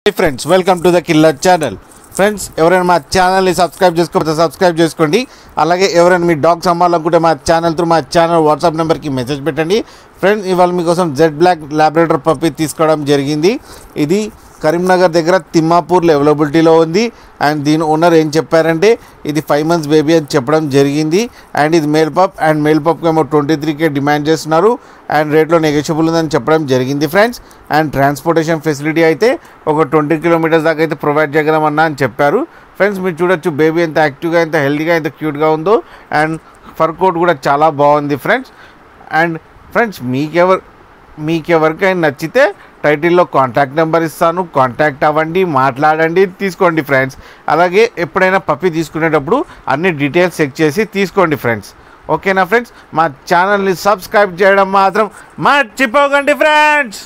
Hey friends, welcome to the Killer channel. Friends ఎవరైనా మా ఛానల్ని సబ్స్క్రైబ్ చేసుకోకపోతే సబ్స్క్రైబ్ చేసుకోండి. అలాగే ఎవరైనా మీ డాగ్స్ అమ్మాలనుకుంటే మా ఛానల్ వాట్సాప్ నెంబర్కి మెసేజ్ పెట్టండి. ఫ్రెండ్స్ ఇవాళ మీకోసం జెడ్ బ్లాక్ లాబ్రాడోర్ పప్పీ తీసుకోవడం జరిగింది. ఇది కరీంనగర్ దగ్గర తిమ్మాపూర్లో అవైలబిలిటీలో ఉంది. అండ్ దీని ఓనర్ ఏం చెప్పారంటే ఇది 5 months బేబీ అని చెప్పడం జరిగింది. అండ్ ఇది మేల్ పప్కి ఏమో 23K డిమాండ్ చేస్తున్నారు. అండ్ రేట్లో నెగోషియబుల్ ఉందని చెప్పడం జరిగింది ఫ్రెండ్స్. అండ్ ట్రాన్స్పోర్టేషన్ ఫెసిలిటీ అయితే ఒక 20 kilometers దాకా అయితే ప్రొవైడ్ చేయగలమన్నా అని చెప్పారు. ఫ్రెండ్స్ మీరు చూడొచ్చు బేబీ ఎంత యాక్టివ్గా, ఎంత హెల్తీగా, ఎంత క్యూట్గా ఉందో. అండ్ ఫర్ కోట్ కూడా చాలా బాగుంది ఫ్రెండ్స్. అండ్ ఫ్రెండ్స్ మీకెవరికైనా నచ్చితే టైటిల్లో కాంటాక్ట్ నెంబర్ ఇస్తాను, కాంటాక్ట్ అవ్వండి, మాట్లాడండి, తీసుకోండి ఫ్రెండ్స్. అలాగే ఎప్పుడైనా పప్పీ తీసుకునేటప్పుడు అన్ని డీటెయిల్స్ చెక్ చేసి తీసుకోండి ఫ్రెండ్స్. ఓకేనా ఫ్రెండ్స్, మా ఛానల్ని సబ్స్క్రైబ్ చేయడం మాత్రం మర్చిపోకండి ఫ్రెండ్స్.